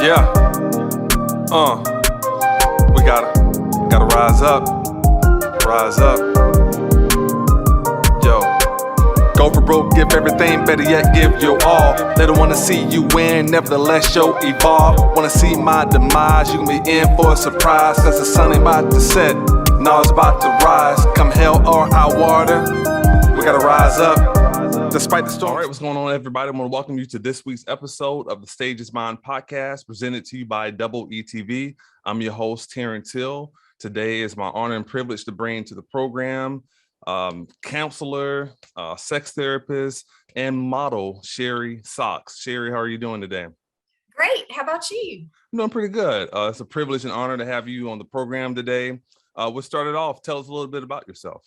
Yeah. We gotta rise up. Rise up. Yo. Go for broke, give everything, better yet give your all. They don't wanna see you win, nevertheless show evolve. Wanna see my demise, you can be in for a surprise. Cause the sun ain't about to set, now it's about to rise. Come hell or high water, we gotta rise up. Despite the storm. All right, what's going on, everybody? I want to welcome you to this week's episode of the Stage is Mine podcast, presented to you by Double ETV. I'm your host, Terrence Till. Today is my honor and privilege to bring to the program counselor, sex therapist, and model, Sherry Sox. Sherry, how are you doing today? Great. How about you? I'm doing pretty good. It's a privilege and honor to have you on the program today. We'll start it off. Tell us a little bit about yourself.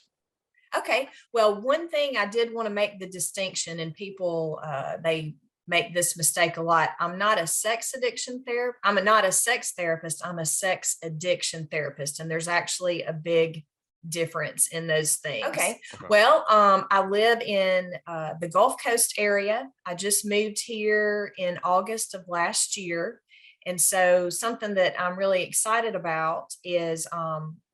Okay. Well, one thing I did want to make the distinction, and people, they make this mistake a lot. I'm not a sex addiction therapist. I'm not a sex therapist. I'm a sex addiction therapist. And there's actually a big difference in those things. Okay. Well, I live in the Gulf Coast area. I just moved here in August of last year. And so something that I'm really excited about is,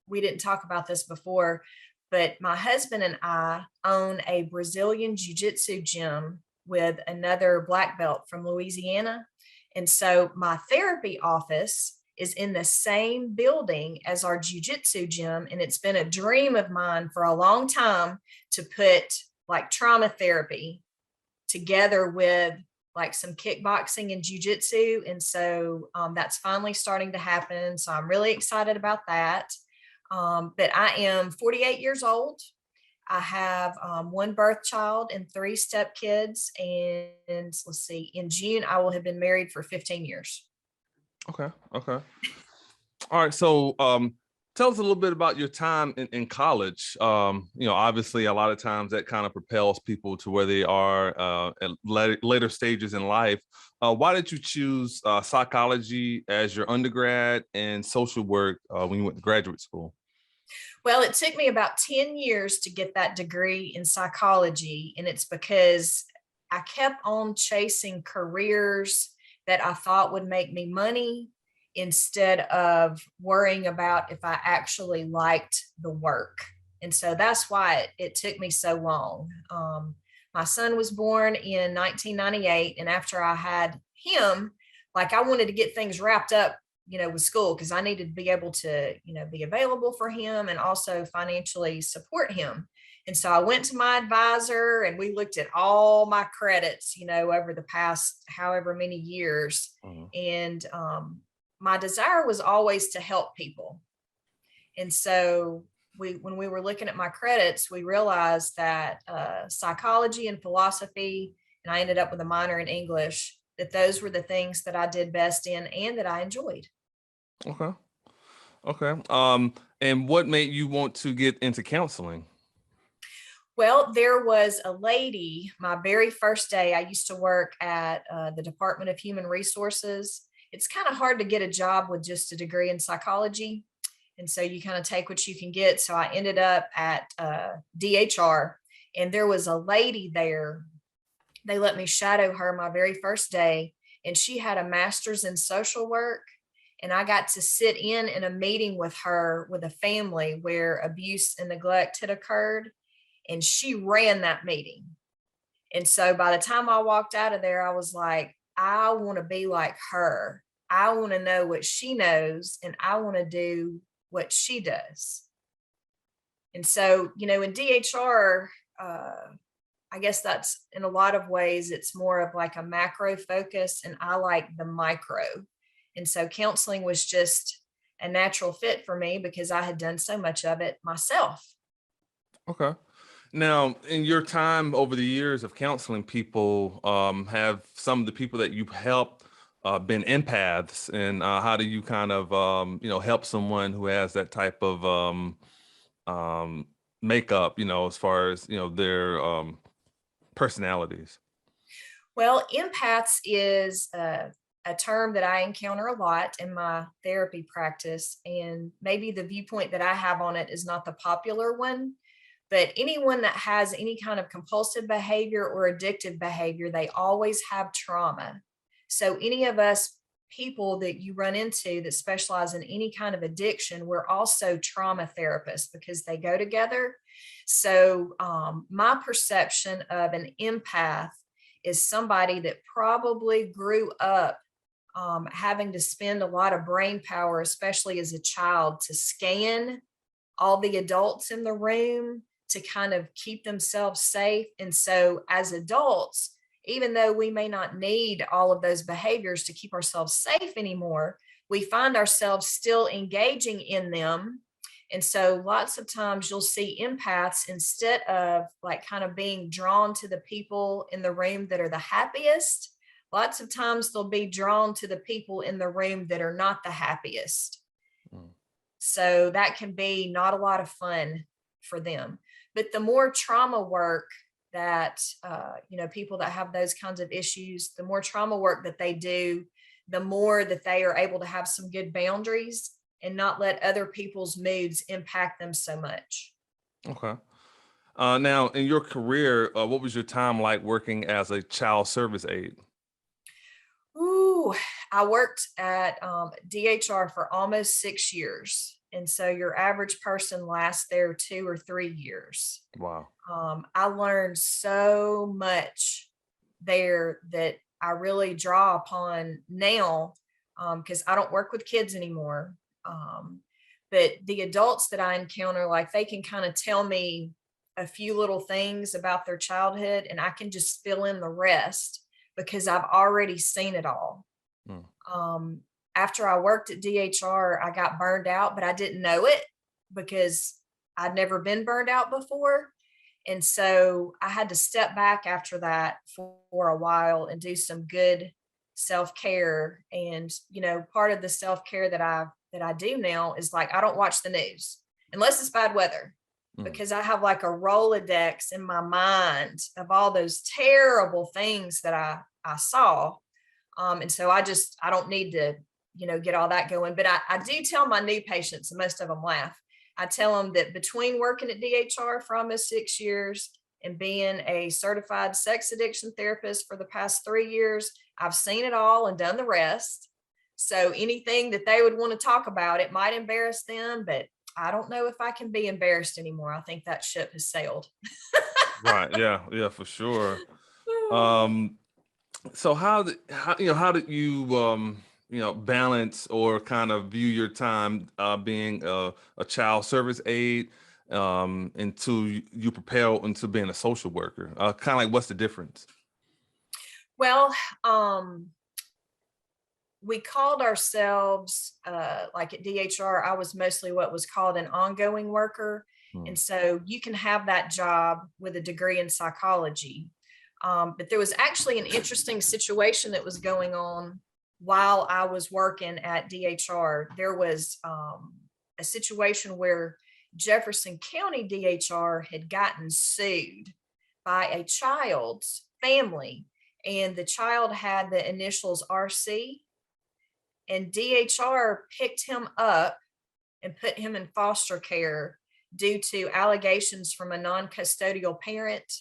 we didn't talk about this before, but my husband and I own a Brazilian Jiu Jitsu gym with another black belt from Louisiana. And so my therapy office is in the same building as our Jiu Jitsu gym. And it's been a dream of mine for a long time to put like trauma therapy together with like some kickboxing and Jiu Jitsu. And so that's finally starting to happen. So I'm really excited about that. But I am 48 years old. I have one birth child and 3 stepkids. And let's see, in June, I will have been married for 15 years. Okay. All right. So tell us a little bit about your time in college. Obviously, a lot of times that kind of propels people to where they are at later stages in life. Why did you choose psychology as your undergrad and social work when you went to graduate school? Well, it took me about 10 years to get that degree in psychology, and it's because I kept on chasing careers that I thought would make me money instead of worrying about if I actually liked the work. And so that's why it took me so long. My son was born in 1998, and after I had him, like I wanted to get things wrapped up with school, because I needed to be able to, be available for him and also financially support him. And so I went to my advisor and we looked at all my credits, over the past however many years. And my desire was always to help people. And so when we were looking at my credits, we realized that psychology and philosophy, and I ended up with a minor in English, that those were the things that I did best in and that I enjoyed. Okay. And what made you want to get into counseling? Well, there was a lady, my very first day, I used to work at the Department of Human Resources. It's kind of hard to get a job with just a degree in psychology. And so you kind of take what you can get. So I ended up at DHR, and there was a lady there. They let me shadow her my very first day, and she had a master's in social work. And I got to sit in a meeting with her with a family where abuse and neglect had occurred. And she ran that meeting. And so by the time I walked out of there, I was like, I want to be like her. I want to know what she knows, and I want to do what she does. And so, in DHR, I guess that's in a lot of ways, it's more of like a macro focus, and I like the micro. And so counseling was just a natural fit for me because I had done so much of it myself. Okay. Now, in your time over the years of counseling people, have some of the people that you've helped been empaths, and how do you kind of, help someone who has that type of makeup, as far as, their personalities? Well, empaths is a term that I encounter a lot in my therapy practice, and maybe the viewpoint that I have on it is not the popular one, but anyone that has any kind of compulsive behavior or addictive behavior, they always have trauma. So any of us people that you run into that specialize in any kind of addiction, we're also trauma therapists because they go together. So my perception of an empath is somebody that probably grew up having to spend a lot of brain power, especially as a child, to scan all the adults in the room to kind of keep themselves safe. And so as adults, even though we may not need all of those behaviors to keep ourselves safe anymore, we find ourselves still engaging in them. And so lots of times you'll see empaths, instead of like kind of being drawn to the people in the room that are the happiest, lots of times they'll be drawn to the people in the room that are not the happiest. So that can be not a lot of fun for them. But the more trauma work that, people that have those kinds of issues, the more trauma work that they do, the more that they are able to have some good boundaries and not let other people's moods impact them so much. Okay. Now, in your career, what was your time like working as a child service aide? Ooh, I worked at DHR for almost 6 years. And so your average person lasts there 2 or 3 years. Wow. I learned so much there that I really draw upon now, because I don't work with kids anymore. But the adults that I encounter, like, they can kind of tell me a few little things about their childhood and I can just fill in the rest because I've already seen it all. After I worked at DHR, I got burned out, but I didn't know it because I'd never been burned out before. And so I had to step back after that for a while and do some good self-care. And, part of the self-care that I do now is, like, I don't watch the news unless it's bad weather, because I have like a Rolodex in my mind of all those terrible things that I saw. And so I don't need to, get all that going. But I do tell my new patients, and most of them laugh. I tell them that between working at DHR for almost 6 years and being a certified sex addiction therapist for the past 3 years, I've seen it all and done the rest. So anything that they would want to talk about, it might embarrass them, but I don't know if I can be embarrassed anymore. I think that ship has sailed. Right. Yeah, for sure. So how did you balance or kind of view your time being a child service aide until you propel into being a social worker? Kind of like, what's the difference? Well, we called ourselves, like at DHR, I was mostly what was called an ongoing worker. And so you can have that job with a degree in psychology. But there was actually an interesting situation that was going on while I was working at DHR. There was a situation where Jefferson County DHR had gotten sued by a child's family, and the child had the initials RC, and DHR picked him up and put him in foster care due to allegations from a non-custodial parent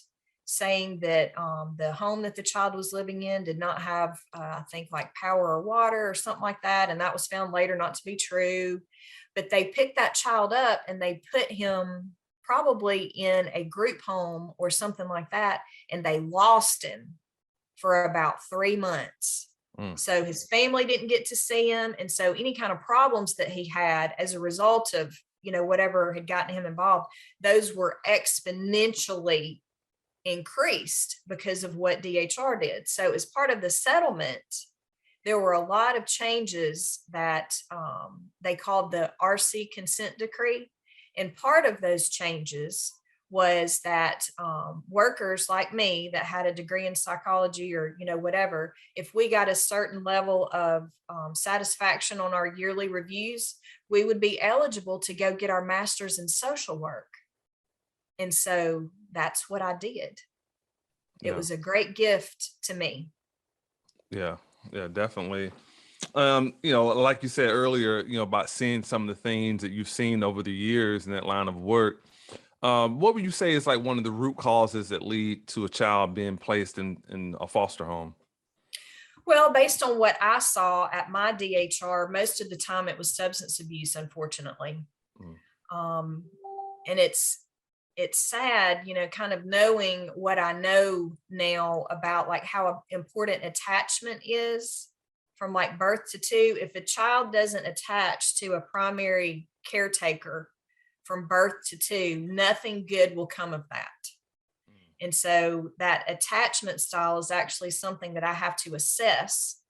saying that the home that the child was living in did not have, I think, like power or water or something like that. And that was found later not to be true. But they picked that child up and they put him probably in a group home or something like that. And they lost him for about 3 months. So his family didn't get to see him. And so any kind of problems that he had as a result of, whatever had gotten him involved, those were exponentially increased because of what DHR did. So as part of the settlement, there were a lot of changes that they called the RC consent decree. And part of those changes was that workers like me that had a degree in psychology or, whatever, if we got a certain level of satisfaction on our yearly reviews, we would be eligible to go get our master's in social work. And so that's what I did. It was a great gift to me. Yeah, definitely. Like you said earlier, about seeing some of the things that you've seen over the years in that line of work. What would you say is like one of the root causes that lead to a child being placed in a foster home? Well, based on what I saw at my DHR, most of the time it was substance abuse, unfortunately. Mm. And it's sad, kind of knowing what I know now about like how important attachment is from like birth to two. If a child doesn't attach to a primary caretaker from birth to two, nothing good will come of that. And so that attachment style is actually something that I have to assess,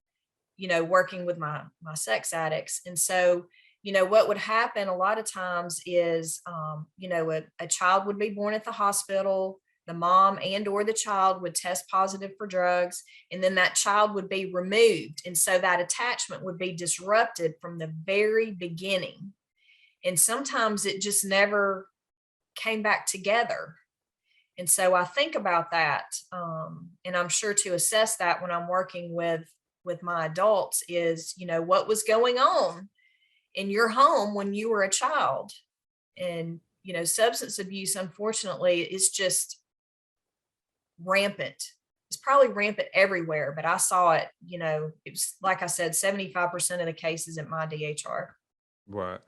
working with my sex addicts. And so, what would happen a lot of times is, a child would be born at the hospital, the mom and or the child would test positive for drugs, and then that child would be removed. And so that attachment would be disrupted from the very beginning. And sometimes it just never came back together. And so I think about that, and I'm sure to assess that when I'm working with my adults is, what was going on in your home when you were a child. And, substance abuse, unfortunately, is just rampant. It's probably rampant everywhere, but I saw it, it was, like I said, 75% of the cases at my DHR. Right.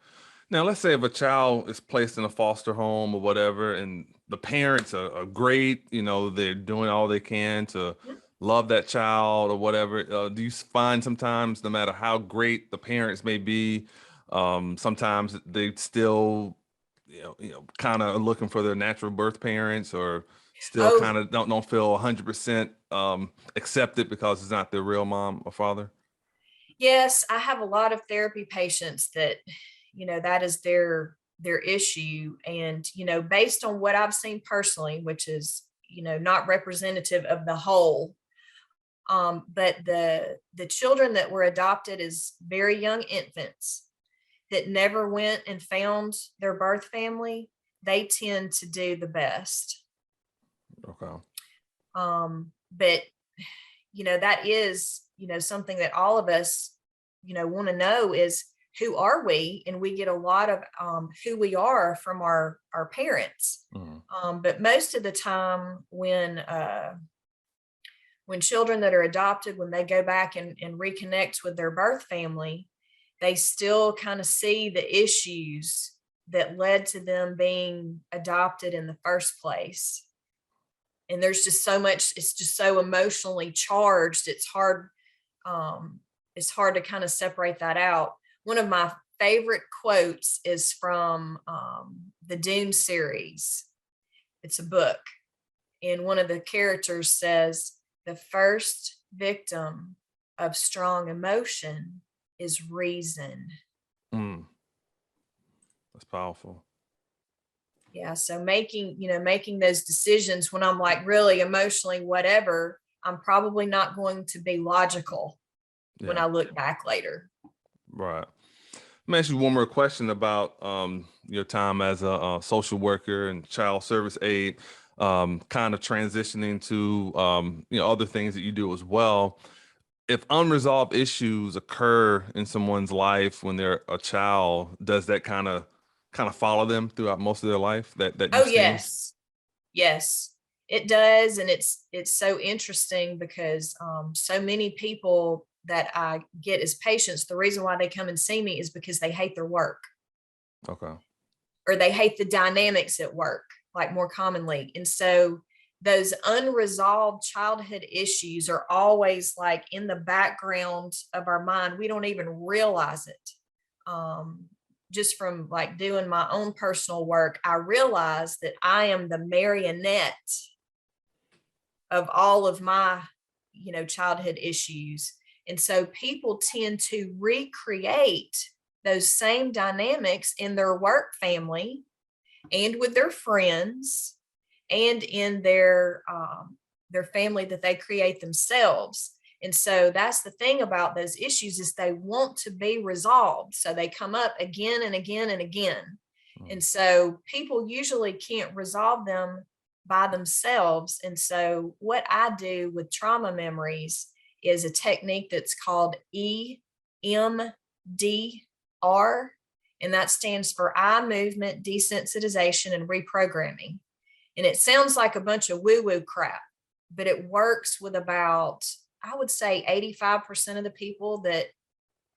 Now, let's say if a child is placed in a foster home or whatever, and the parents are great, they're doing all they can to love that child or whatever. Do you find sometimes, no matter how great the parents may be, sometimes they still, kind of looking for their natural birth parents, or still kind of don't feel 100% accepted because it's not their real mom or father? Yes, I have a lot of therapy patients that, that is their issue. And, based on what I've seen personally, which is, not representative of the whole, but the children that were adopted as very young infants that never went and found their birth family, they tend to do the best. Okay. But, that is, something that all of us, want to know is, who are we? And we get a lot of who we are from our parents. Mm-hmm. But most of the time when children that are adopted, when they go back and reconnect with their birth family, they still kind of see the issues that led to them being adopted in the first place. And there's just so much, it's just so emotionally charged. It's hard to kind of separate that out. One of my favorite quotes is from the Dune series. It's a book. And one of the characters says, the first victim of strong emotion is reason. That's powerful. Yeah. So making those decisions when I'm like really emotionally, whatever, I'm probably not going to be logical when I look back later. Right. Let me ask you one more question about your time as a social worker and child service aide, kind of transitioning to other things that you do as well. If unresolved issues occur in someone's life when they're a child, does that kind of follow them throughout most of their life? That you've seen? Yes, it does, and it's so interesting because so many people that I get as patients, the reason why they come and see me is because they hate their work. Okay. Or they hate the dynamics at work, like more commonly. And so those unresolved childhood issues are always like in the background of our mind. We don't even realize it. Just from like doing my own personal work, I realize that I am the marionette of all of my, childhood issues. And so people tend to recreate those same dynamics in their work family and with their friends and in their family that they create themselves. And so that's the thing about those issues is they want to be resolved. So they come up again and again and again. And so people usually can't resolve them by themselves. And so what I do with trauma memories is a technique that's called EMDR, and that stands for eye movement desensitization and reprogramming. And it sounds like a bunch of woo-woo crap, but it works with about I would say 85% of the people that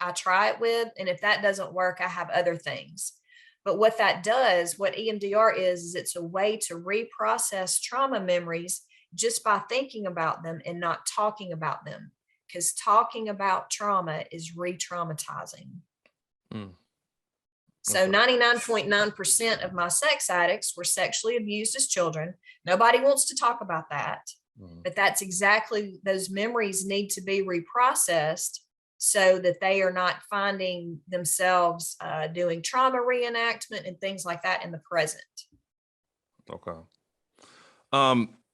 I try it with. And if that doesn't work, I have other things. But what that does, what EMDR is it's a way to reprocess trauma memories just by thinking about them and not talking about them. Because talking about trauma is re-traumatizing. Mm. So 99.9% of my sex addicts were sexually abused as children. Nobody wants to talk about that, but that's exactly, those memories need to be reprocessed so that they are not finding themselves doing trauma reenactment and things like that in the present. Okay.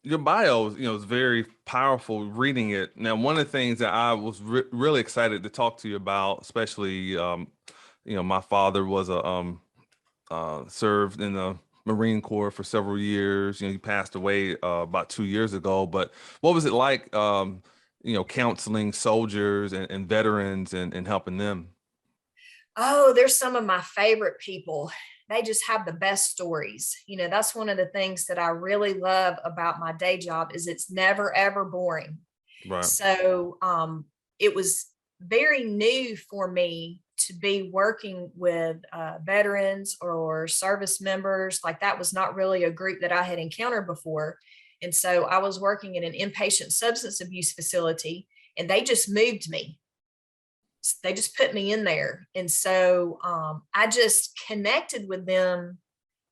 Your bio, is very powerful reading it. Now, one of the things that I was really excited to talk to you about, especially, my father was served in the Marine Corps for several years. He passed away about 2 years ago. But what was it like, counseling soldiers and veterans and helping them? Oh, there's some of my favorite people. They just have the best stories. That's one of the things that I really love about my day job is it's never, ever boring. Right. So it was very new for me to be working with veterans or service members. Like that was not really a group that I had encountered before. And so I was working in an inpatient substance abuse facility and they just moved me. They just put me in there. And so I just connected with them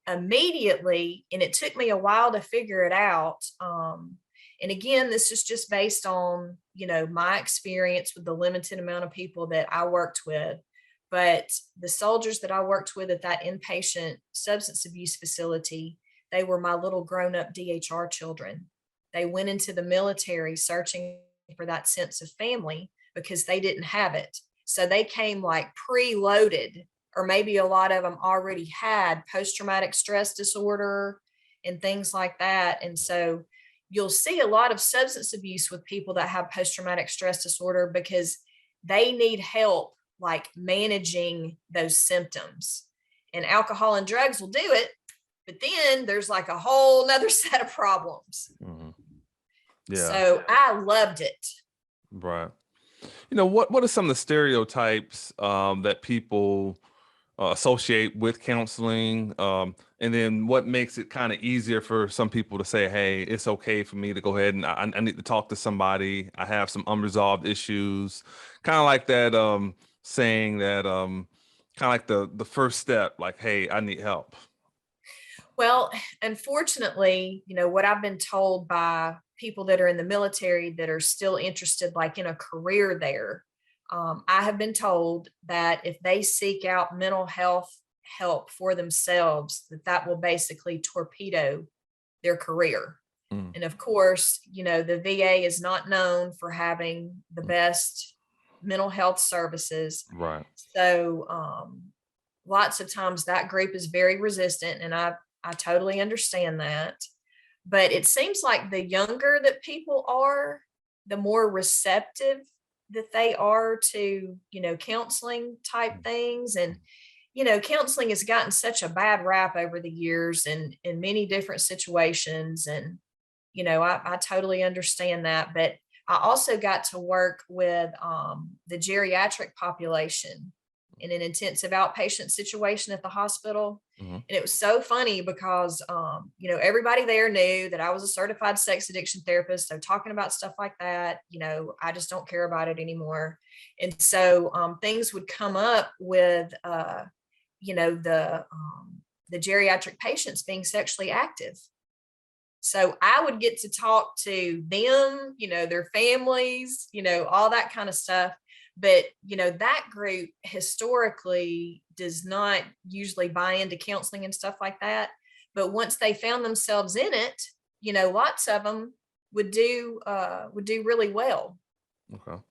immediately. And it took me a while to figure it out. And again, this is just based on, my experience with the limited amount of people that I worked with. But the soldiers that I worked with at that inpatient substance abuse facility, they were my little grown-up DHR children. They went into the military searching for that sense of family because they didn't have it. So they came like preloaded, or maybe a lot of them already had post-traumatic stress disorder and things like that. And so you'll see a lot of substance abuse with people that have post-traumatic stress disorder because they need help like managing those symptoms. And alcohol and drugs will do it, but then there's like a whole nother set of problems. Mm-hmm. Yeah. So I loved it. Right. What are some of the stereotypes that people associate with counseling? And then what makes it kind of easier for some people to say, hey, it's okay for me to go ahead and I need to talk to somebody. I have some unresolved issues. Kind of like that saying that kind of like the first step, like, hey, I need help. Well, unfortunately, what I've been told by people that are in the military that are still interested, like in a career there, I have been told that if they seek out mental health help for themselves, that will basically torpedo their career. And of course, the VA is not known for having the best mental health services. Right. So lots of times that group is very resistant, and I totally understand that. But it seems like the younger that people are, the more receptive that they are to, counseling type things. And, counseling has gotten such a bad rap over the years and in many different situations. And, I totally understand that. But I also got to work with the geriatric population in an intensive outpatient situation at the hospital. Mm-hmm. And it was so funny because, everybody there knew that I was a certified sex addiction therapist. So talking about stuff like that, I just don't care about it anymore. And so things would come up with, the geriatric patients being sexually active. So I would get to talk to them, their families, all that kind of stuff. But, that group historically does not usually buy into counseling and stuff like that. But once they found themselves in it, lots of them would do really well. Okay.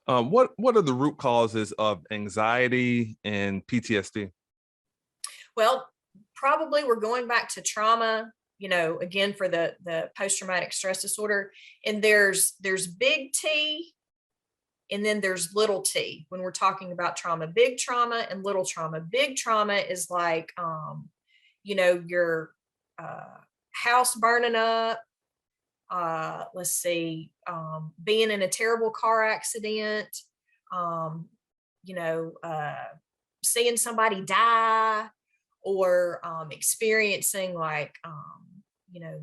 What are the root causes of anxiety and PTSD? Well, probably we're going back to trauma, again, for the post-traumatic stress disorder. And there's big T, and then there's little t when we're talking about trauma. Big trauma and little trauma. Big trauma is like, your house burning up, let's see, being in a terrible car accident, um, you know, seeing somebody die, or experiencing like, you know,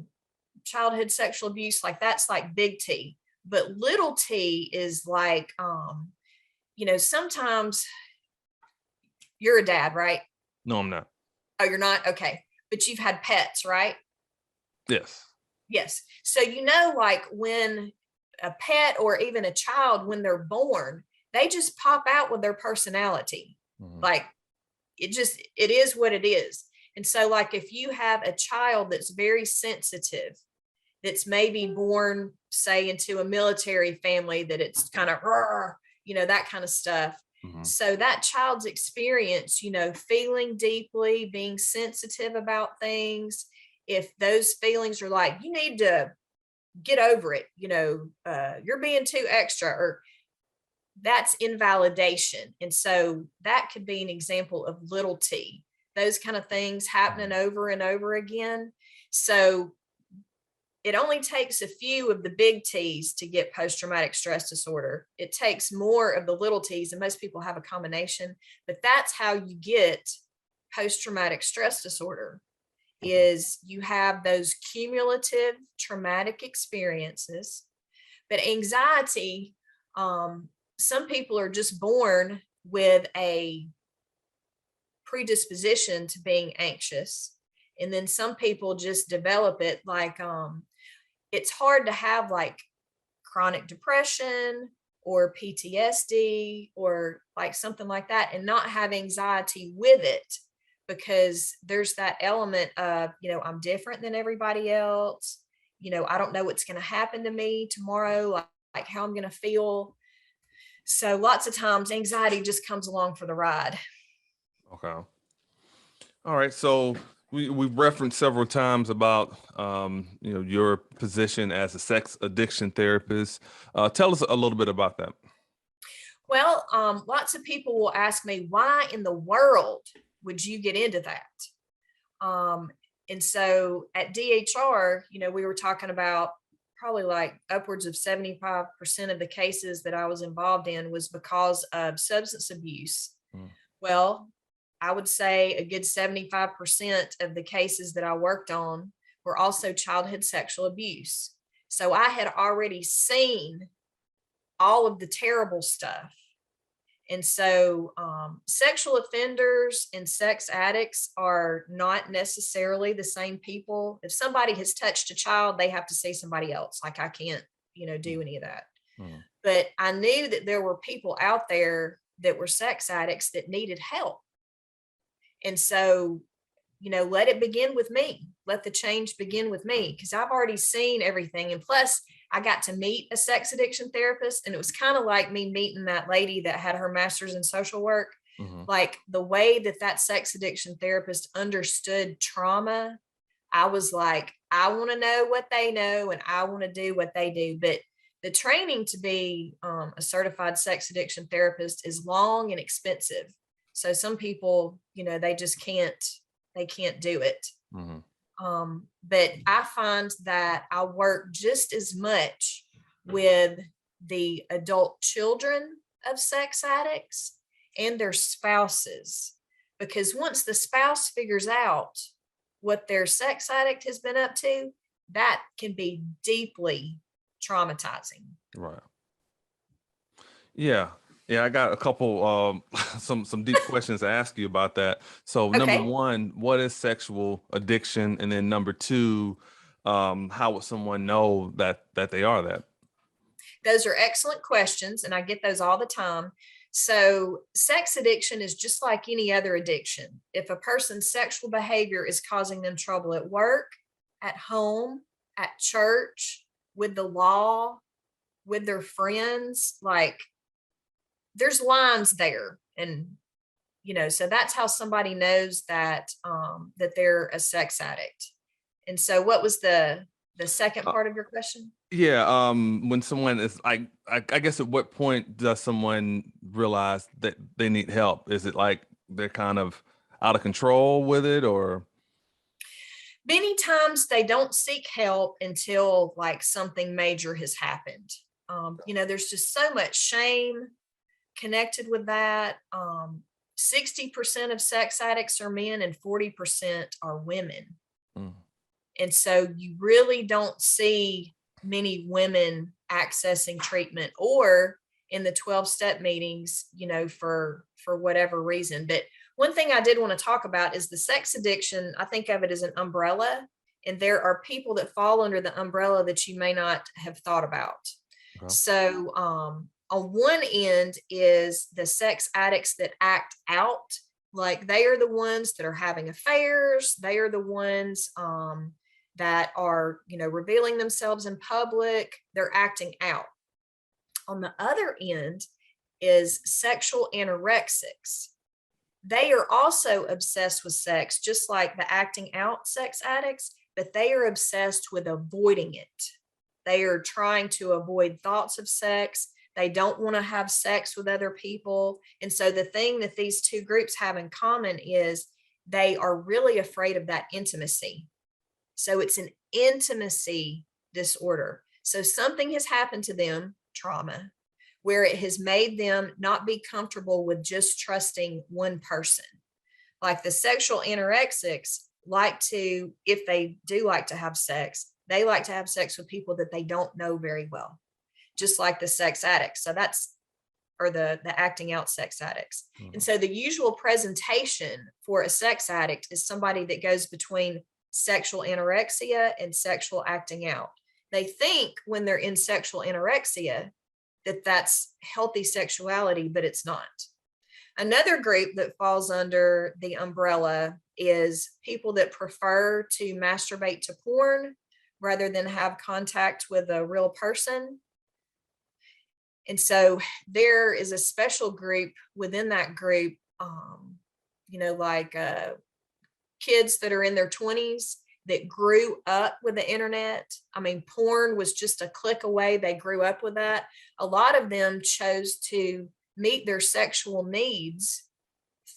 childhood sexual abuse. Like that's like big T. But little t is like, you know, sometimes you're a dad, right? No, I'm not. Oh, you're not? Okay. But you've had pets, right? Yes. Yes. So, you know, like when a pet or even a child, when they're born, they just pop out with their personality. Like it is what it is. And so, like, if you have a child that's very sensitive, that's maybe born, say, into a military family, that it's kind of, you know, that kind of stuff. So that child's experience, you know, feeling deeply, being sensitive about things, if those feelings are like, you need to get over it, you know, you're being too extra, or that's invalidation. And so that could be an example of little t, those kind of things happening over and over again. So it only takes a few of the big T's to get post-traumatic stress disorder. It takes more of the little T's, and most people have a combination, but that's how you get post-traumatic stress disorder, is you have those cumulative traumatic experiences. But anxiety, some people are just born with a predisposition to being anxious. And then some people just develop it. Like, it's hard to have like chronic depression or PTSD or like something like that and not have anxiety with it, because there's that element of, you know, I'm different than everybody else. You know, I don't know what's going to happen to me tomorrow, like how I'm going to feel. So lots of times anxiety just comes along for the ride. Okay. All right. So we've referenced several times about you know, your position as a sex addiction therapist. Tell us a little bit about that. Well, lots of people will ask me, why in the world would you get into that? And so at DHR, you know, we were talking about probably like upwards of 75% of the cases that I was involved in was because of substance abuse. Well, I would say a good 75% of the cases that I worked on were also childhood sexual abuse. So I had already seen all of the terrible stuff. And so sexual offenders and sex addicts are not necessarily the same people. If somebody has touched a child, they have to see somebody else. Like I can't, you know, do any of that. But I knew that there were people out there that were sex addicts that needed help. And so, you know, let it begin with me. Let the change begin with me, because I've already seen everything. And plus, I got to meet a sex addiction therapist, and it was kind of like me meeting that lady that had her master's in social work. Like the way that that sex addiction therapist understood trauma, I was like, I want to know what they know and I want to do what they do. But the training to be a certified sex addiction therapist is long and expensive. So some people, you know, they just can't do it. But I find that I work just as much with the adult children of sex addicts and their spouses, because once the spouse figures out what their sex addict has been up to, that can be deeply traumatizing. Right. Yeah. Yeah, I got a couple some deep questions to ask you about that. So number Okay. one, what is sexual addiction? And then number two, how would someone know that they are that? Those are excellent questions, and I get those all the time. So sex addiction is just like any other addiction. If a person's sexual behavior is causing them trouble at work, at home, at church, with the law, with their friends, like there's lines there. And, you know, so that's how somebody knows that that they're a sex addict. And so what was the second part of your question? Yeah, when someone is like, I guess at what point does someone realize that they need help? Is it like they're kind of out of control with it, or? Many times they don't seek help until like something major has happened. There's just so much shame connected with that. 60% of sex addicts are men and 40% are women. Mm. And so you really don't see many women accessing treatment or in the 12-step meetings, for whatever reason. But one thing I did want to talk about is the sex addiction. I think of it as an umbrella, and there are people that fall under the umbrella that you may not have thought about. Okay. So on one end is the sex addicts that act out, like they are the ones that are having affairs. They are the ones that are, revealing themselves in public. They're acting out. On the other end is sexual anorexics. They are also obsessed with sex, just like the acting out sex addicts, but they are obsessed with avoiding it. They are trying to avoid thoughts of sex. They don't want to have sex with other people. And so the thing that these two groups have in common is they are really afraid of that intimacy. So it's an intimacy disorder. So something has happened to them, trauma, where it has made them not be comfortable with just trusting one person. Like the sexual anorexics like to, if they do like to have sex, they like to have sex with people that they don't know very well, just like the sex addicts. So that's, or the acting out sex addicts. Mm-hmm. And so the usual presentation for a sex addict is somebody that goes between sexual anorexia and sexual acting out. They think when they're in sexual anorexia that that's healthy sexuality, but it's not. Another group that falls under the umbrella is people that prefer to masturbate to porn rather than have contact with a real person. And so there is a special group within that group, kids that are in their 20s that grew up with the internet. I mean, porn was just a click away. They grew up with that. A lot of them chose to meet their sexual needs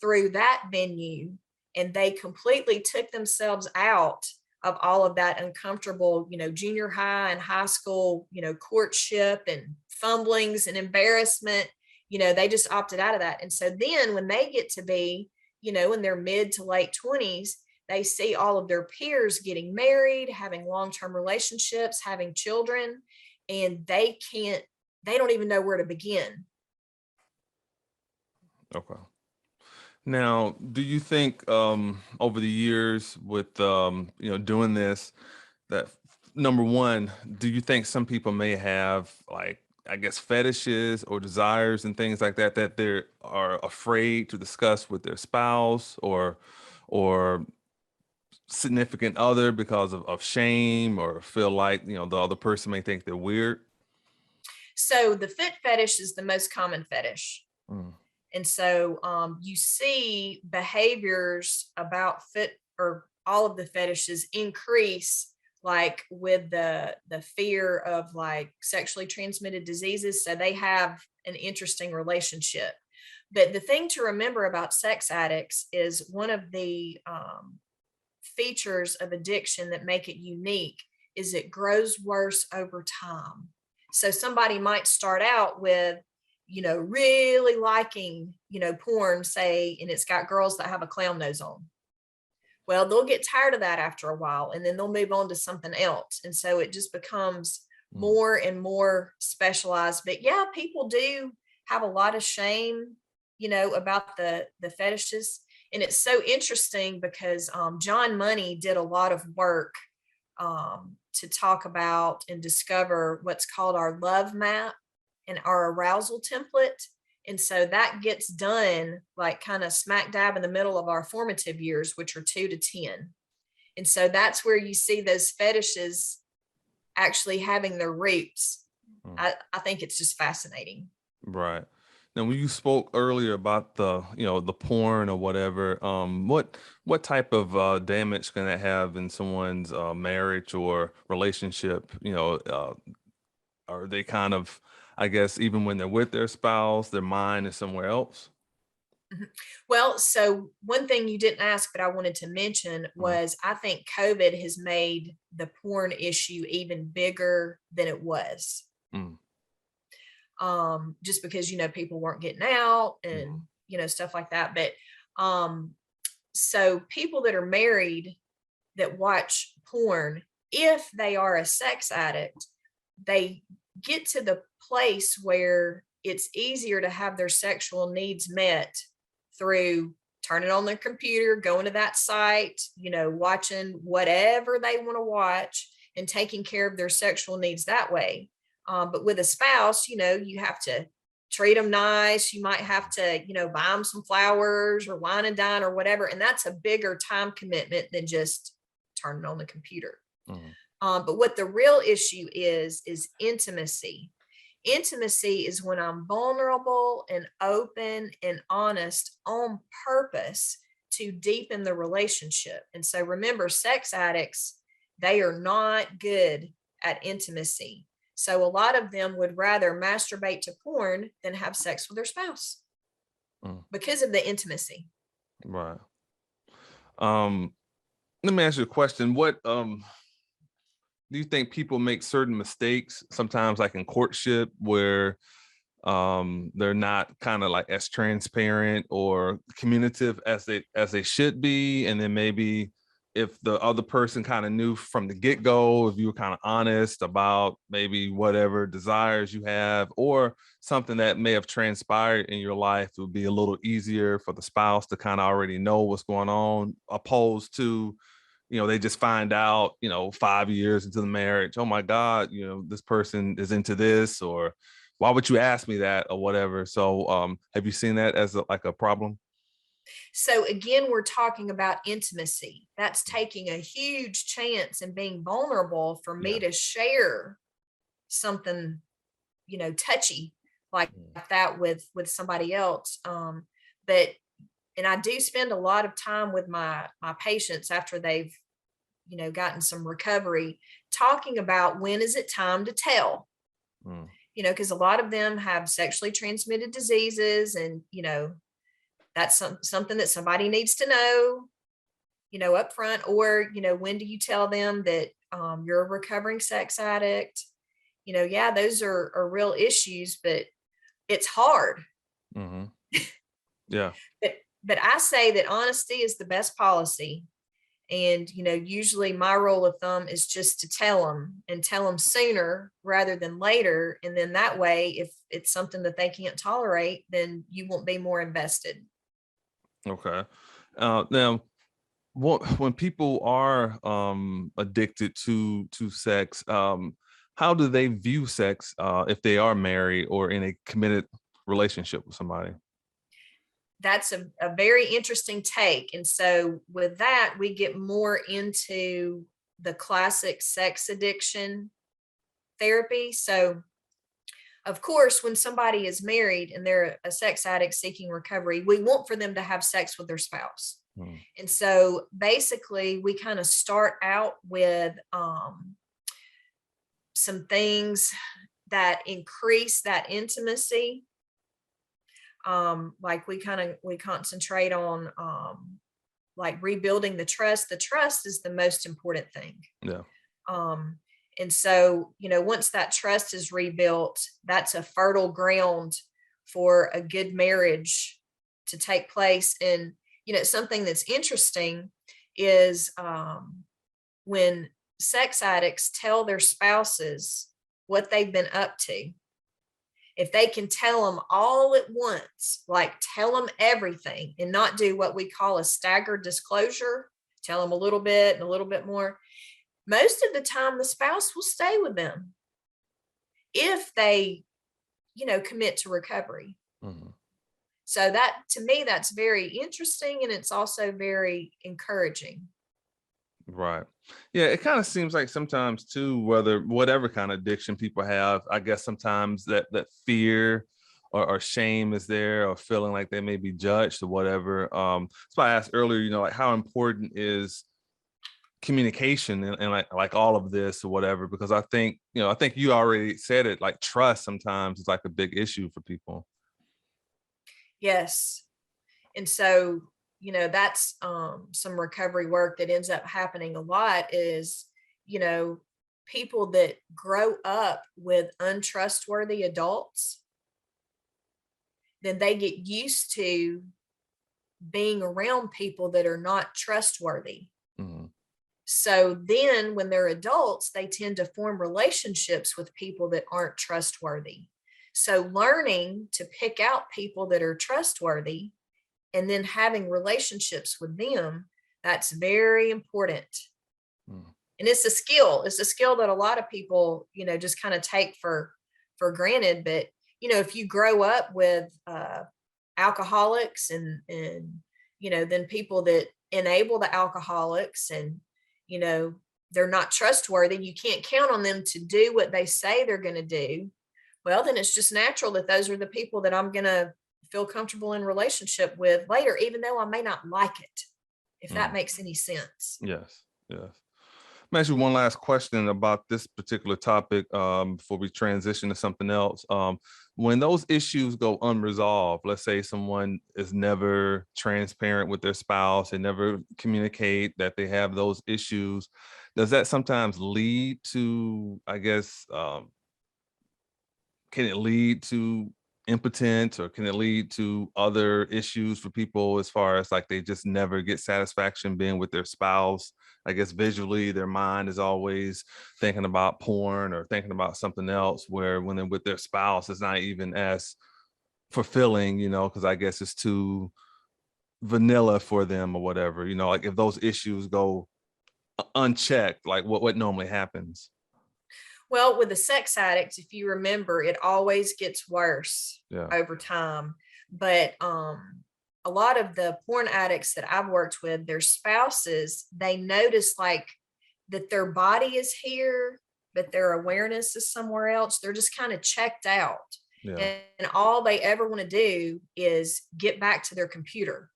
through that venue, and they completely took themselves out of all of that uncomfortable, junior high and high school, courtship and fumblings and embarrassment. They just opted out of that. And so then when they get to be, in their mid to late 20s, they see all of their peers getting married, having long-term relationships, having children, and they don't even know where to begin. Okay. Now, do you think over the years with doing this, that number one, do you think some people may have fetishes or desires and things like that they are afraid to discuss with their spouse or significant other because of shame, or feel like the other person may think they're weird? So the foot fetish is the most common fetish. And so you see behaviors about foot or all of the fetishes increase, like with the fear of like sexually transmitted diseases. So they have an interesting relationship. But the thing to remember about sex addicts is one of the features of addiction that make it unique is it grows worse over time. So somebody might start out with, really liking, porn, say, and it's got girls that have a clown nose on. Well, they'll get tired of that after a while, and then they'll move on to something else. And so it just becomes more and more specialized. But yeah, people do have a lot of shame, about the fetishes. And it's so interesting because John Money did a lot of work to talk about and discover what's called our love map and our arousal template. And so that gets done like kind of smack dab in the middle of our formative years, which are 2 to 10. And so that's where you see those fetishes actually having their roots. I think it's just fascinating. Right. Now, when you spoke earlier about the porn or whatever, what type of damage can that have in someone's marriage or relationship? Are they kind of, I guess, even when they're with their spouse, their mind is somewhere else? Mhm. Well, so one thing you didn't ask, but I wanted to mention Mm, was I think COVID has made the porn issue even bigger than it was. mm, Just because, people weren't getting out mm, and, stuff like that. But um, so people that are married that watch porn, if they are a sex addict, they get to the place where it's easier to have their sexual needs met through turning on their computer, going to that site, watching whatever they want to watch and taking care of their sexual needs that way. But with a spouse, you have to treat them nice. You might have to, buy them some flowers or wine and dine or whatever. And that's a bigger time commitment than just turning on the computer. mm, But what the real issue is intimacy. Intimacy is when I'm vulnerable and open and honest on purpose to deepen the relationship. And so remember, sex addicts, they are not good at intimacy. So a lot of them would rather masturbate to porn than have sex with their spouse mm. because of the intimacy. Right. Um, Let me ask you a question. What do you think people make certain mistakes sometimes, like in courtship, where they're not kind of like as transparent or communicative as they should be, and then maybe if the other person kind of knew from the get-go, if you were kind of honest about maybe whatever desires you have or something that may have transpired in your life, it would be a little easier for the spouse to kind of already know what's going on, opposed to, they just find out, 5 years into the marriage, oh my God, this person is into this, or why would you ask me that, or whatever. So have you seen that as like a problem? So again, we're talking about intimacy. That's taking a huge chance and being vulnerable for me Yeah. to share something, touchy like Mm, that with somebody else. But and I do spend a lot of time with my patients after they've, gotten some recovery, talking about when is it time to tell, mm, because a lot of them have sexually transmitted diseases and, that's something that somebody needs to know, up front. Or, when do you tell them that you're a recovering sex addict? Yeah, those are real issues, but it's hard. mm-hmm. Yeah. But I say that honesty is the best policy. And, usually my rule of thumb is just to tell them and tell them sooner rather than later. And then that way, if it's something that they can't tolerate, then you won't be more invested. Okay. Now, when people are addicted to sex, how do they view sex if they are married or in a committed relationship with somebody? That's a very interesting take. And so with that, we get more into the classic sex addiction therapy. So of course, when somebody is married and they're a sex addict seeking recovery, we want for them to have sex with their spouse. Mm, And so basically, we kind of start out with some things that increase that intimacy. Like we concentrate on like rebuilding the trust. The trust is the most important thing. yeah. Um, and so, once that trust is rebuilt, that's a fertile ground for a good marriage to take place. And, something that's interesting is when sex addicts tell their spouses what they've been up to, if they can tell them all at once, like tell them everything and not do what we call a staggered disclosure, tell them a little bit and a little bit more, most of the time the spouse will stay with them if they, commit to recovery. Mhm. So that, to me, that's very interesting, and it's also very encouraging. Right. Yeah, it kind of seems like sometimes too, whether whatever kind of addiction people have, I guess sometimes that fear or shame is there, or feeling like they may be judged or whatever. That's why I asked earlier, like how important is communication and like all of this or whatever, because I think you already said it, like trust sometimes is like a big issue for people. Yes. And so, that's some recovery work that ends up happening a lot is, people that grow up with untrustworthy adults, then they get used to being around people that are not trustworthy. Mm-hmm. So then when they're adults, they tend to form relationships with people that aren't trustworthy. So learning to pick out people that are trustworthy and then having relationships with them, that's very important. Mm. And it's a skill. It's a skill that a lot of people, just kind of take for granted. But, if you grow up with alcoholics and, then people that enable the alcoholics and, they're not trustworthy, you can't count on them to do what they say they're going to do. Well, then it's just natural that those are the people that I'm going to feel comfortable in relationship with later, even though I may not like it, if that makes any sense. Yes. Yes. Let me ask you one last question about this particular topic before we transition to something else. When those issues go unresolved, let's say someone is never transparent with their spouse, they never communicate that they have those issues, does that sometimes lead to, I guess, can it lead to impotence, or can it lead to other issues for people as far as like they just never get satisfaction being with their spouse? I guess visually their mind is always thinking about porn or thinking about something else, where when they're with their spouse it's not even as fulfilling, because I guess it's too vanilla for them or whatever, like if those issues go unchecked, like what normally happens? Well, with the sex addicts, if you remember, it always gets worse over time. But a lot of the porn addicts that I've worked with, their spouses, they notice like that their body is here, but their awareness is somewhere else. They're just kind of checked out. Yeah. And all they ever want to do is get back to their computer.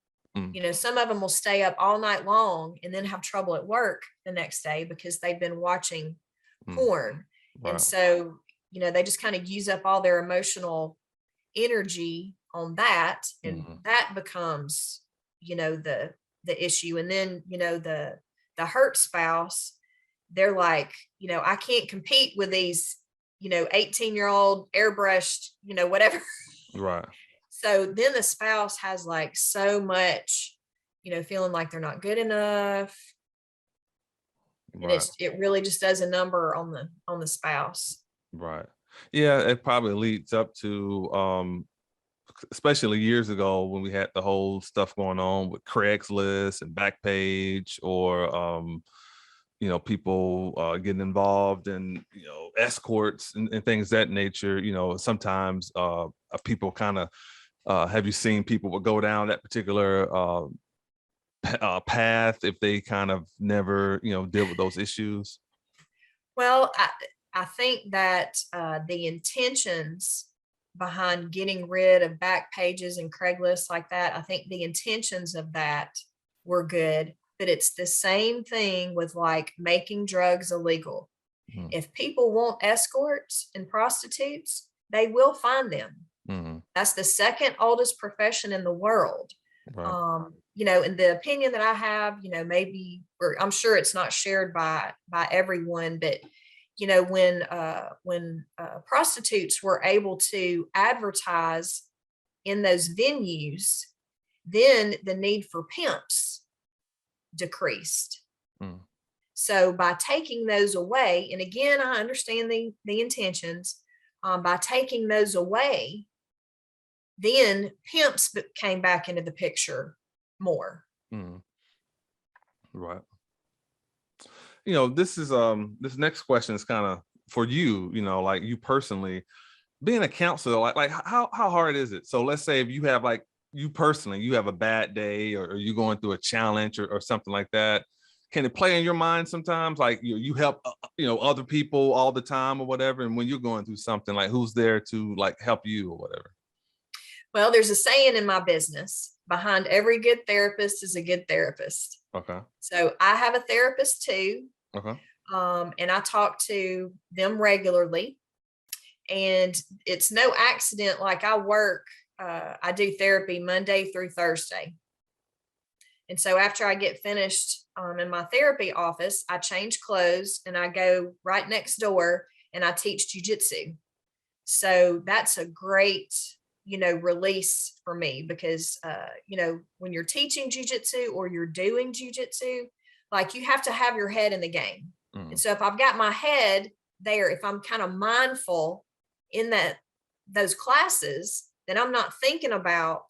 Some of them will stay up all night long and then have trouble at work the next day because they've been watching porn. Wow. And so, they just kind of use up all their emotional energy on that. And that becomes, the issue. And then, the hurt spouse, they're like, I can't compete with these, 18-year-old airbrushed, whatever. Right. So then the spouse has like so much, feeling like they're not good enough. And it really just does a number on the spouse. Right. Yeah, it probably leads up to especially years ago when we had the whole stuff going on with Craigslist and Backpage, or people getting involved in escorts and things of that nature. Sometimes people kind of have you seen people will go down that particular path if they kind of never deal with those issues? Well, I think that the intentions behind getting rid of back pages and Craigslist like that, I think the intentions of that were good, but it's the same thing with like making drugs illegal. If people want escorts and prostitutes, they will find them. That's the second oldest profession in the work. Right. In the opinion that I have, maybe, or I'm sure it's not shared by everyone, but when prostitutes were able to advertise in those venues, then the need for pimps decreased. So by taking those away, and again, I understand the intentions, by taking those away, then pimps came back into the picture more. Right. This is this next question is kind of for you, like you personally, being a counselor, like how hard is it? So let's say if you have like you personally, you have a bad day, or you're going through a challenge or something like that. Can it play in your mind sometimes? Like you help other people all the time or whatever, and when you're going through something, like who's there to like help you or whatever? Well, there's a saying in my business: behind every good therapist is a good therapist. Okay. So I have a therapist too. Okay. And I talk to them regularly. And it's no accident, like I work I do therapy Monday through Thursday. And so after I get finished in my therapy office, I change clothes and I go right next door and I teach Jiu Jitsu. So that's a great, release for me because, when you're teaching Jiu Jitsu or you're doing Jiu Jitsu, like you have to have your head in the game. And so if I've got my head there, if I'm kind of mindful in those classes, then I'm not thinking about,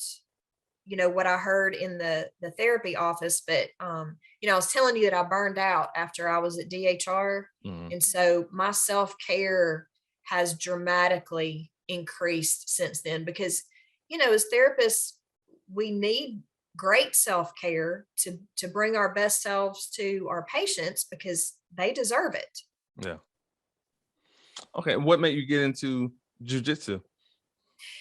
what I heard in the therapy office. But, I was telling you that I burned out after I was at DHR. And so my self-care has dramatically increased since then because, as therapists, we need great self-care to bring our best selves to our patients because they deserve it. Yeah. Okay. What made you get into jiu-jitsu?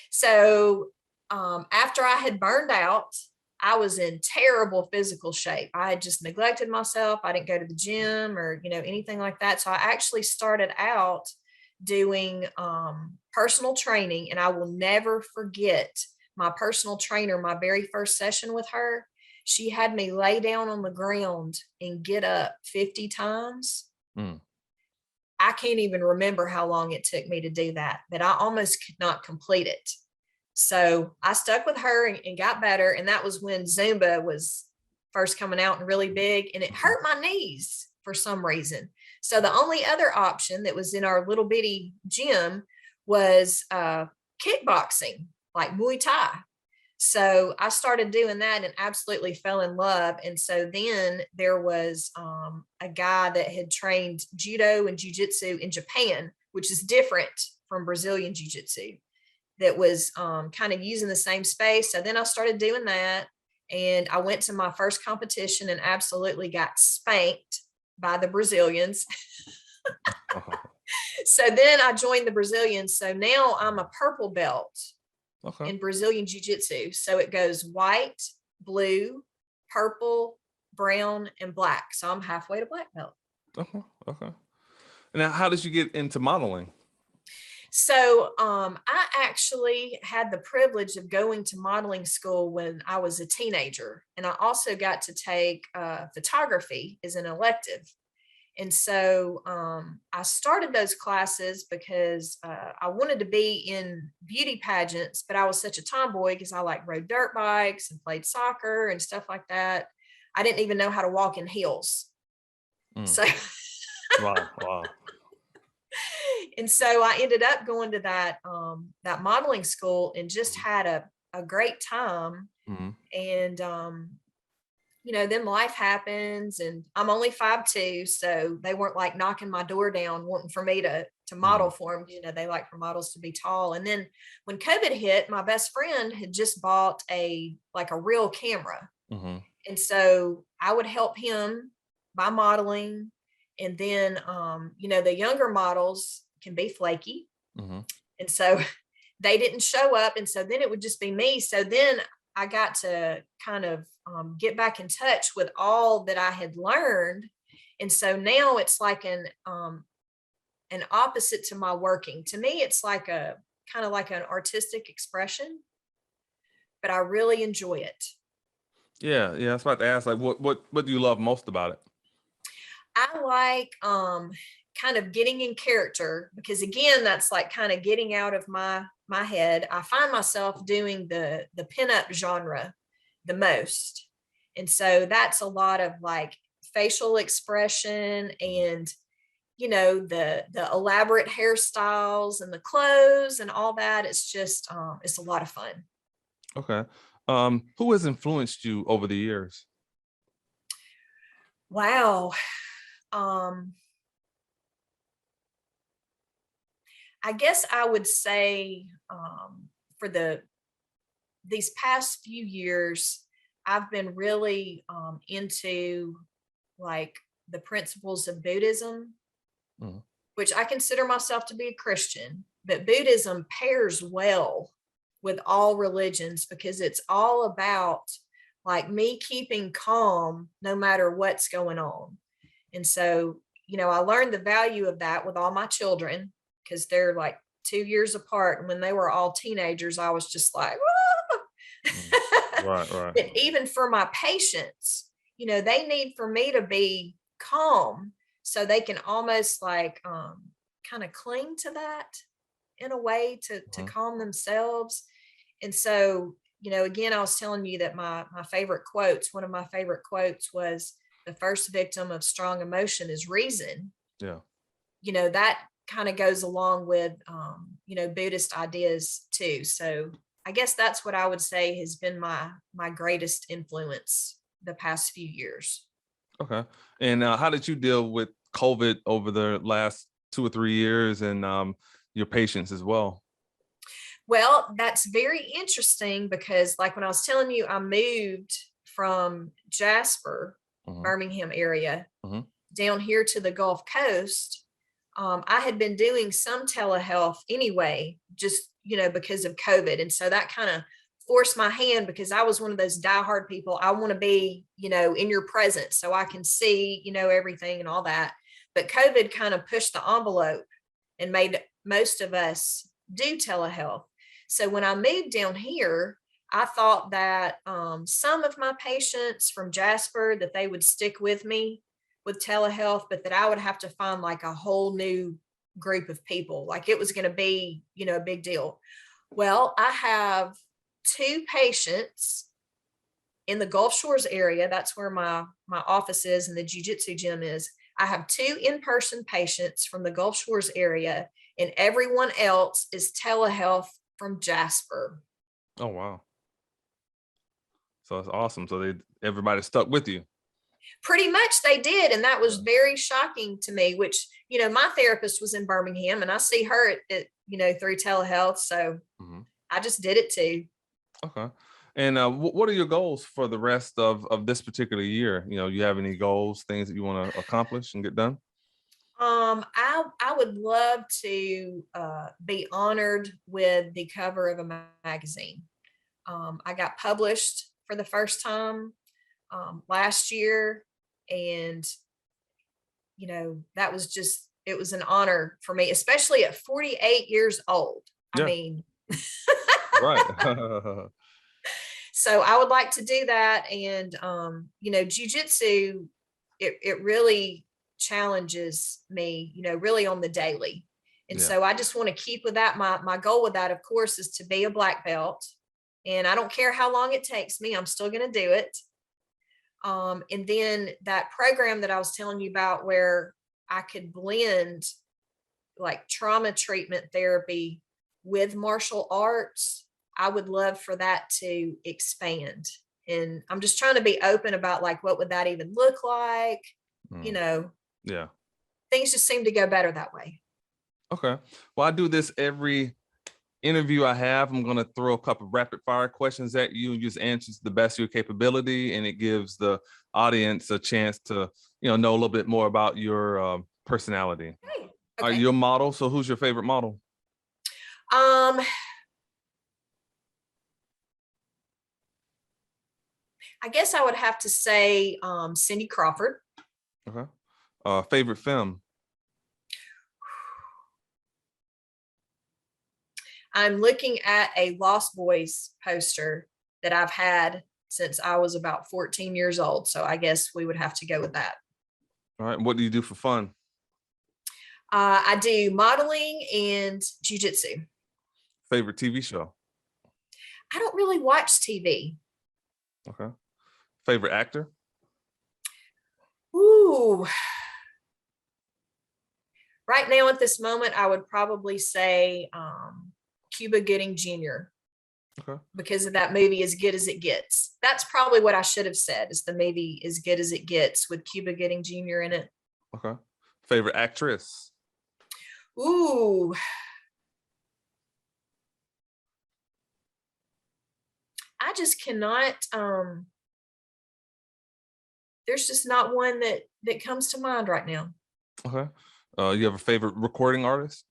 So after I had burned out, I was in terrible physical shape. I had just neglected myself. I didn't go to the gym or, anything like that. So I actually started out doing personal training, and I will never forget my personal trainer, my very first session with her. She had me lay down on the ground and get up 50 times. I can't even remember how long it took me to do that, but I almost could not complete it. So I stuck with her and got better. And that was when Zumba was first coming out and really big, and it hurt my knees for some reason. So the only other option that was in our little bitty gym was kickboxing, like Muay Thai. So I started doing that and absolutely fell in love. And so then there was a guy that had trained judo and jiu-jitsu in Japan, which is different from Brazilian jiu-jitsu, that was kind of using the same space. So then I started doing that, and I went to my first competition and absolutely got spanked by the Brazilians. So then I joined the Brazilians. So now I'm a purple belt in Brazilian Jiu-Jitsu. So it goes white, blue, purple, brown, and black. So I'm halfway to black belt. Okay. Now, how did you get into modeling? So I actually had the privilege of going to modeling school when I was a teenager. And I also got to take photography as an elective. And so I started those classes because I wanted to be in beauty pageants, but I was such a tomboy because I rode dirt bikes and played soccer and stuff like that. I didn't even know how to walk in heels. So wow. And so I ended up going to that modeling school and just had a great time. And then life happens, and I'm only 5'2", so they weren't knocking my door down wanting for me to model for them. They like for models to be tall. And then when COVID hit, my best friend had just bought a real camera. And so I would help him by modeling. And then, the younger models can be flaky. And so they didn't show up. And so then it would just be me. So then I got to kind of get back in touch with all that I had learned. And so now it's like an opposite to my working. To me, it's like a kind of like an artistic expression, but I really enjoy it. Yeah. I was about to ask, what do you love most about it? I like kind of getting in character, because again, that's kind of getting out of my head. I find myself doing the pinup genre the most. And so that's a lot of facial expression and, the elaborate hairstyles and the clothes and all that. It's just, it's a lot of fun. Okay. Who has influenced you over the years? Wow. I guess I would say for these past few years, I've been really into the principles of Buddhism, which I consider myself to be a Christian, but Buddhism pairs well with all religions because it's all about me keeping calm no matter what's going on. And so, I learned the value of that with all my children, because they're 2 years apart. And when they were all teenagers, I was just like, Right. But even for my patients, they need for me to be calm so they can almost like kind of cling to that in a way to calm themselves. And so, again, I was telling you that my favorite quotes, one of my favorite quotes was, the first victim of strong emotion is reason. Yeah. That kind of goes along with, Buddhist ideas too. So I guess that's what I would say has been my greatest influence the past few years. Okay. And how did you deal with COVID over the last 2 or 3 years, and your patients as well? Well, that's very interesting because, like when I was telling you, I moved from Jasper, Birmingham area, down here to the Gulf Coast. I had been doing some telehealth anyway, just, because of COVID. And so that kind of forced my hand, because I was one of those diehard people. I want to be, in your presence so I can see, everything and all that. But COVID kind of pushed the envelope and made most of us do telehealth. So when I moved down here, I thought that some of my patients from Jasper, that they would stick with me with telehealth, but that I would have to find like a whole new group of people. Like it was going to be, a big deal. Well, I have 2 patients in the Gulf Shores area. That's where my office is and the Jiu Jitsu gym is. I have 2 in-person patients from the Gulf Shores area, and everyone else is telehealth from Jasper. Oh, wow. So that's awesome. So everybody stuck with you. Pretty much they did. And that was very shocking to me, which, my therapist was in Birmingham and I see her at through telehealth. So I just did it too. Okay. And what are your goals for the rest of this particular year? You have any goals, things that you want to accomplish and get done? I would love to be honored with the cover of a magazine. I got published for the first time last year, and that was just, it was an honor for me, especially at 48 years old. Yeah. I mean, right. So I would like to do that. And jiu-jitsu, it really challenges me, really on the daily. And so I just want to keep with that. My goal with that, of course, is to be a black belt. And I don't care how long it takes me, I'm still going to do it. And then that program that I was telling you about, where I could blend like trauma treatment therapy with martial arts, I would love for that to expand. And I'm just trying to be open about like, what would that even look like? Yeah. Things just seem to go better that way. Okay. Well, I do this every interview I have. I'm going to throw a couple of rapid fire questions at you and just answer to the best of your capability. And it gives the audience a chance to, know a little bit more about your personality. Okay. Are you a model? So who's your favorite model? I guess I would have to say Cindy Crawford. Okay. Favorite film? I'm looking at a Lost Boys poster that I've had since I was about 14 years old. So I guess we would have to go with that. All right. What do you do for fun? I do modeling and jiu-jitsu. Favorite TV show? I don't really watch TV. Okay. Favorite actor? Ooh. Right now at this moment, I would probably say Cuba Gooding Jr. Okay. Because of that movie, As Good as It Gets. That's probably what I should have said, is the movie As Good as It Gets with Cuba Gooding Jr. in it. Okay. Favorite actress? Ooh. I just cannot, there's just not one that comes to mind right now. Okay. You have a favorite recording artist?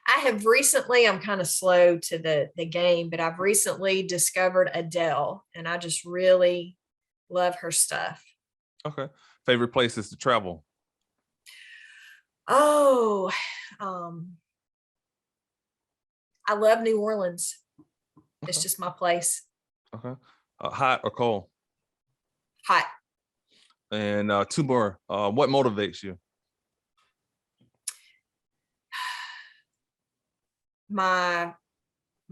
I have recently, I'm kind of slow to the game, but I've recently discovered Adele, and I just really love her stuff. Okay. Favorite places to travel? Oh, I love New Orleans. It's Okay. just my place. Okay. Hot or cold? Hot. And two more. What motivates you? My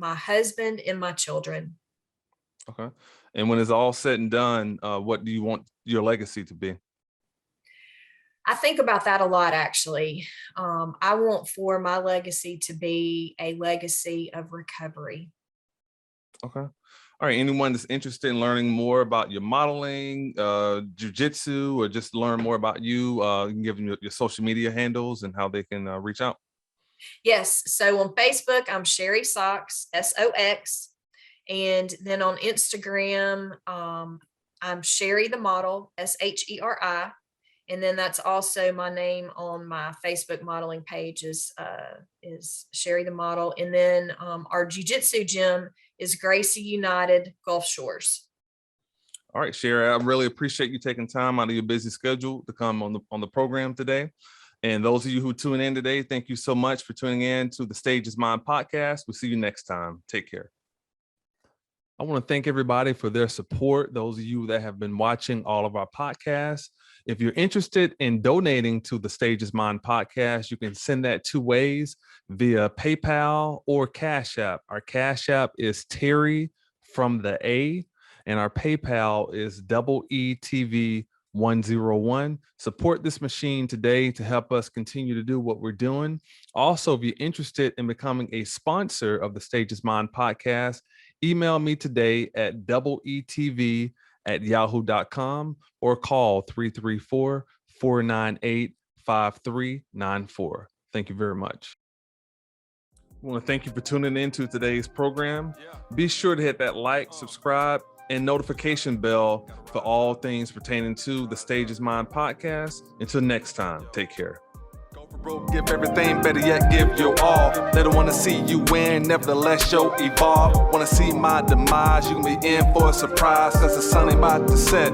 husband and my children. Okay. And when it's all said and done, what do you want your legacy to be? I think about that a lot, actually. I want for my legacy to be a legacy of recovery. Okay. All right. Anyone that's interested in learning more about your modeling, Jiu Jitsu, or just learn more about you, you can give them your social media handles and how they can reach out. Yes. So on Facebook, I'm Sherry Sox, SOX. And then on Instagram, I'm Sherry the Model, SHERI. And then that's also my name on my Facebook modeling page is Sherry the Model. And then our jiu-jitsu gym is Gracie United Gulf Shores. All right, Sheri, I really appreciate you taking time out of your busy schedule to come on the program today. And those of you who tune in today, thank you so much for tuning in to the Stage is Mine podcast. We'll see you next time. Take care. I want to thank everybody for their support. Those of you that have been watching all of our podcasts. If you're interested in donating to the Stage is Mine podcast, you can send that two ways via PayPal or Cash App. Our Cash App is Terry from the A, and our PayPal is EETV101. Support this machine today to help us continue to do what we're doing. Also, if you're interested in becoming a sponsor of the Stage is Mine podcast, email me today at EETV@yahoo.com or call 334-498-5394. Thank you very much. I want to thank you for tuning in to today's program. Be sure to hit that like, subscribe, and notification bell for all things pertaining to the Stage is Mine podcast. Until next time, take care. Broke, give everything, better yet, give your all. They don't wanna see you win, nevertheless, show evolve. Wanna see my demise, you can be in for a surprise, cause the sun ain't about to set.